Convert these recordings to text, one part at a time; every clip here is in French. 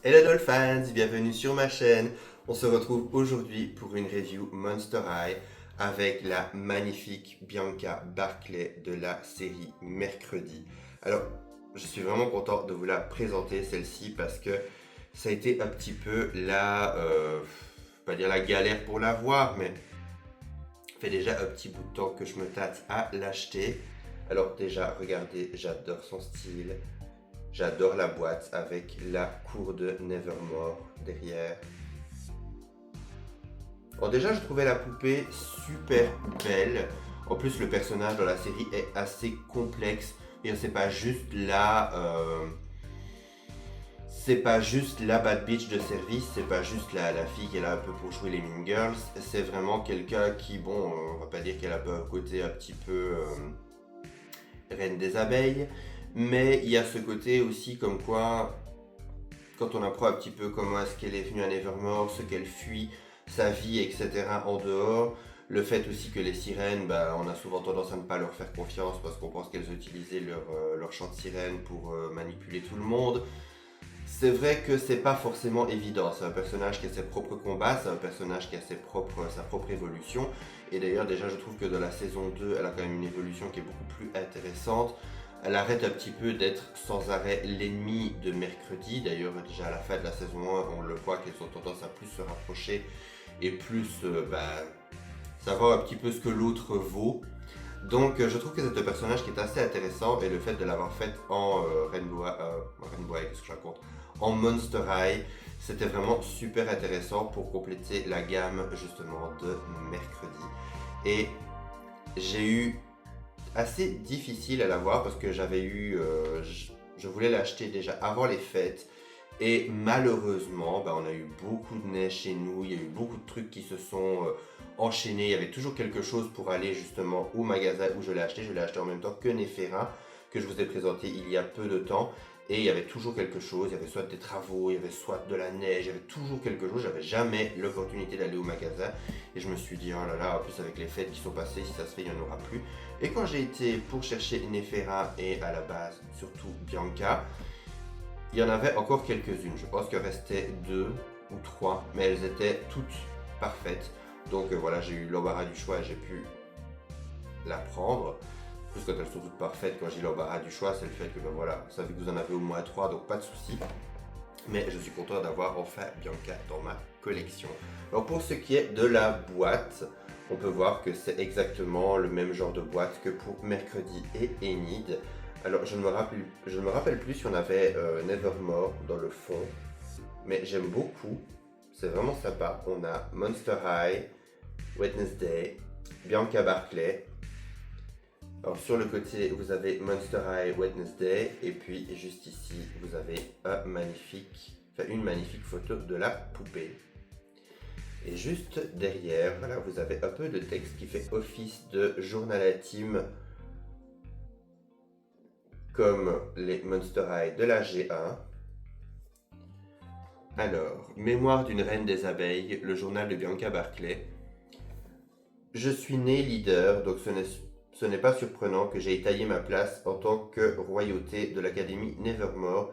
Hello Dolphins, bienvenue sur ma chaîne. On se retrouve aujourd'hui pour une review Monster High avec la magnifique Bianca Barclay de la série Mercredi. Alors, je suis vraiment content de vous la présenter celle-ci parce que ça a été un petit peu pas dire la galère pour la voir, mais ça fait déjà un petit bout de temps que je me tâte à l'acheter. Alors déjà, regardez, j'adore son style. J'adore la boîte avec la cour de Nevermore derrière. Alors déjà, je trouvais la poupée super belle. En plus, le personnage dans la série est assez complexe. Et c'est pas juste c'est pas juste la bad bitch de service, c'est pas juste la fille qui est là un peu pour jouer les mean girls. C'est vraiment quelqu'un qui, bon, on va pas dire qu'elle a un côté un petit peu reine des abeilles, mais il y a ce côté aussi comme quoi, quand on apprend un petit peu comment est-ce qu'elle est venue à Nevermore, ce qu'elle fuit, sa vie, etc. en dehors, le fait aussi que les sirènes, bah, on a souvent tendance à ne pas leur faire confiance parce qu'on pense qu'elles utilisaient leur chant de sirène pour manipuler tout le monde. C'est vrai que c'est pas forcément évident. C'est un personnage qui a ses propres combats, c'est un personnage qui a sa propre évolution. Et d'ailleurs, déjà, je trouve que dans la saison 2, elle a quand même une évolution qui est beaucoup plus intéressante. Elle arrête un petit peu d'être sans arrêt l'ennemi de Mercredi. D'ailleurs, déjà à la fin de la saison 1, on le voit qu'elles ont tendance à plus se rapprocher et plus savoir un petit peu ce que l'autre vaut. Donc je trouve que c'est un personnage qui est assez intéressant et le fait de l'avoir fait en Rainbow High, qu'est-ce que je raconte, en Monster High, c'était vraiment super intéressant pour compléter la gamme justement de Mercredi. Et j'ai eu assez difficile à l'avoir parce que je voulais l'acheter déjà avant les fêtes. Et malheureusement, on a eu beaucoup de neige chez nous, il y a eu beaucoup de trucs qui se sont enchaînés. Il y avait toujours quelque chose pour aller justement au magasin où je l'ai acheté. Je l'ai acheté en même temps que Nefera, que je vous ai présenté il y a peu de temps. Et il y avait toujours quelque chose, il y avait soit des travaux, il y avait soit de la neige, il y avait toujours quelque chose. J'avais jamais l'opportunité d'aller au magasin. Et je me suis dit, oh là là, en plus avec les fêtes qui sont passées, si ça se fait, il n'y en aura plus. Et quand j'ai été pour chercher Nefera et à la base, surtout Bianca, il y en avait encore quelques-unes. Je pense qu'il restait deux ou trois, mais elles étaient toutes parfaites. Donc voilà, j'ai eu l'embarras du choix et j'ai pu la prendre. Plus quand elles sont toutes parfaites, quand j'ai l'embarras du choix, c'est le fait que voilà, vous savez que vous en avez au moins trois, donc pas de souci. Mais je suis content d'avoir enfin Bianca dans ma collection. Alors pour ce qui est de la boîte, on peut voir que c'est exactement le même genre de boîte que pour Mercredi et Enid. Alors je ne me rappelle plus si on avait Nevermore dans le fond, mais j'aime beaucoup, c'est vraiment sympa. On a Monster High, Wednesday, Bianca Barclay. Alors sur le côté vous avez Monster High, Wednesday, et puis juste ici vous avez une magnifique photo de la poupée. Et juste derrière, voilà, vous avez un peu de texte qui fait office de journal intime comme les Monster High de la G1. Alors, Mémoire d'une reine des abeilles, le journal de Bianca Barclay. Je suis né leader, donc ce n'est pas surprenant que j'aie taillé ma place en tant que royauté de l'Académie Nevermore.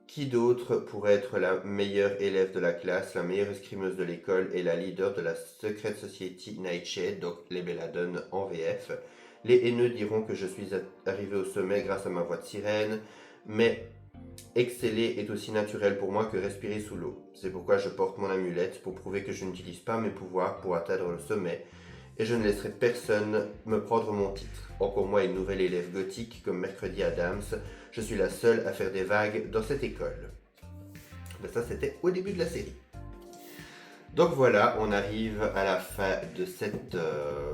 Qui d'autre pourrait être la meilleure élève de la classe, la meilleure escrimeuse de l'école et la leader de la Secret Society Nightshade, donc les Belladone en VF. Les haineux diront que je suis arrivé au sommet grâce à ma voix de sirène, mais exceller est aussi naturel pour moi que respirer sous l'eau. C'est pourquoi je porte mon amulette pour prouver que je n'utilise pas mes pouvoirs pour atteindre le sommet, et je ne laisserai personne me prendre mon titre. Encore moi une nouvelle élève gothique comme Mercredi Adams, je suis la seule à faire des vagues dans cette école. Ça c'était au début de la série. Donc voilà, on arrive à la fin de cette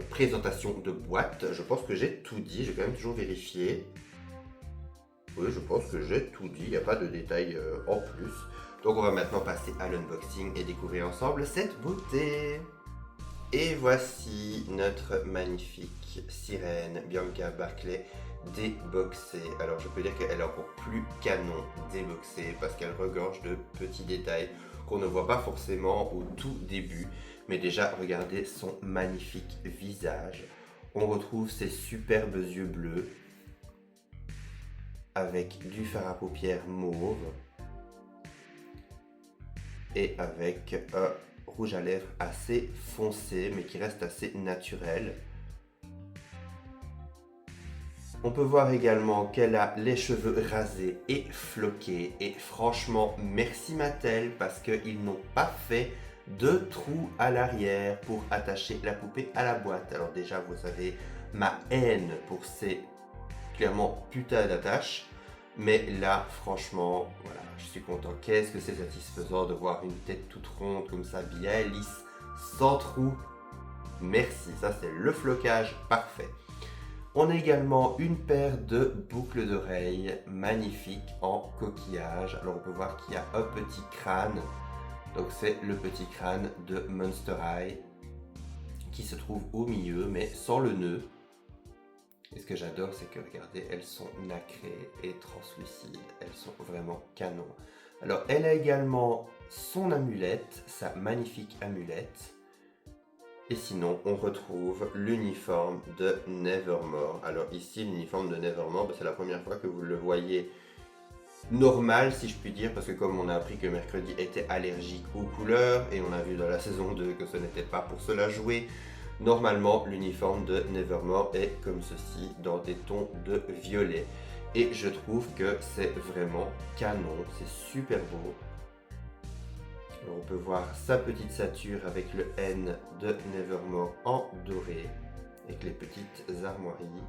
présentation de boîte. Je pense que j'ai tout dit, j'ai quand même toujours vérifié. Oui, je pense que j'ai tout dit, il n'y a pas de détails en plus. Donc on va maintenant passer à l'unboxing et découvrir ensemble cette beauté. Et voici notre magnifique sirène Bianca Barclay déboxée. Alors je peux dire qu'elle est encore plus canon déboxée parce qu'elle regorge de petits détails qu'on ne voit pas forcément au tout début. Mais déjà, regardez son magnifique visage. On retrouve ses superbes yeux bleus avec du fard à paupières mauve. et avec un rouge à lèvres assez foncé mais qui reste assez naturel. On peut voir également qu'elle a les cheveux rasés et floqués et franchement merci Mattel parce qu'ils n'ont pas fait de trous à l'arrière pour attacher la poupée à la boîte. Alors déjà vous avez ma haine pour ces clairement putain d'attaches, mais là franchement voilà, je suis content. Qu'est-ce que c'est satisfaisant de voir une tête toute ronde comme ça, bien lisse, sans trous. Merci, ça c'est le flocage parfait. On a également une paire de boucles d'oreilles magnifiques en coquillage. Alors on peut voir qu'il y a un petit crâne. Donc c'est le petit crâne de Monster High qui se trouve au milieu mais sans le nœud. Et ce que j'adore c'est que regardez, elles sont nacrées et translucides. Elles sont vraiment canon. Alors elle a également son amulette, sa magnifique amulette. Et sinon, on retrouve l'uniforme de Nevermore. Alors ici, l'uniforme de Nevermore, c'est la première fois que vous le voyez normal, si je puis dire, parce que comme on a appris que Mercredi était allergique aux couleurs, et on a vu dans la saison 2 que ce n'était pas pour cela jouer, normalement, l'uniforme de Nevermore est comme ceci, dans des tons de violet. Et je trouve que c'est vraiment canon, c'est super beau. On peut voir sa petite ceinture avec le N de Nevermore en doré, avec les petites armoiries.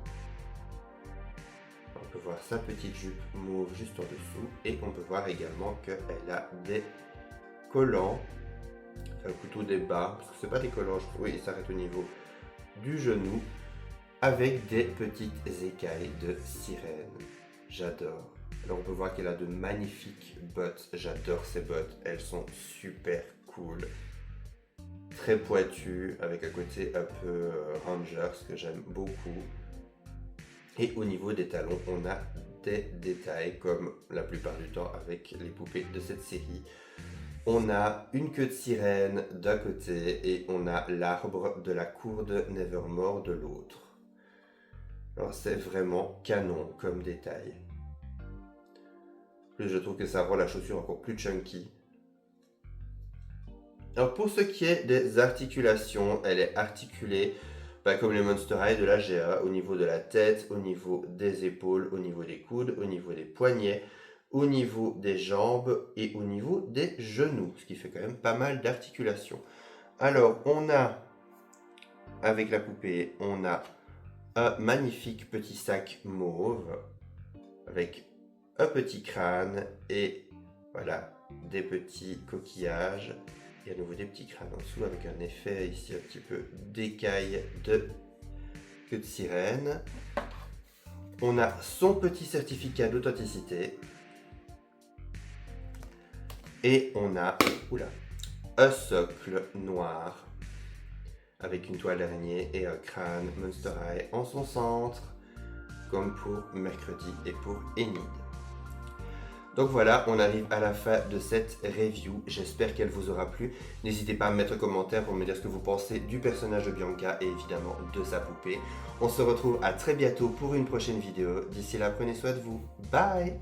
On peut voir sa petite jupe mauve juste en dessous, et on peut voir également qu'elle a des collants, le couteau des bas, parce que c'est pas des collants, oui, il s'arrête au niveau du genou, avec des petites écailles de sirène. J'adore. Alors on peut voir qu'elle a de magnifiques bottes, j'adore ces bottes, elles sont super cool. Très pointues, avec un côté un peu Ranger, ce que j'aime beaucoup. Et au niveau des talons, on a des détails, comme la plupart du temps avec les poupées de cette série. On a une queue de sirène d'un côté, et on a l'arbre de la cour de Nevermore de l'autre. Alors c'est vraiment canon comme détail. Je trouve que ça rend la chaussure encore plus chunky. Alors pour ce qui est des articulations, elle est articulée comme les Monster High de la GA, au niveau de la tête, au niveau des épaules, au niveau des coudes, au niveau des poignets, au niveau des jambes et au niveau des genoux, ce qui fait quand même pas mal d'articulations. Alors on a, avec la poupée, on a un magnifique petit sac mauve avec un petit crâne et voilà des petits coquillages et à nouveau des petits crânes en dessous avec un effet ici un petit peu d'écaille de queue de sirène. On a son petit certificat d'authenticité et on a un socle noir avec une toile d'araignée et un crâne Monster High en son centre, comme pour Mercredi et pour Enid. Donc voilà, on arrive à la fin de cette review, j'espère qu'elle vous aura plu. N'hésitez pas à me mettre un commentaire pour me dire ce que vous pensez du personnage de Bianca et évidemment de sa poupée. On se retrouve à très bientôt pour une prochaine vidéo. D'ici là, prenez soin de vous. Bye!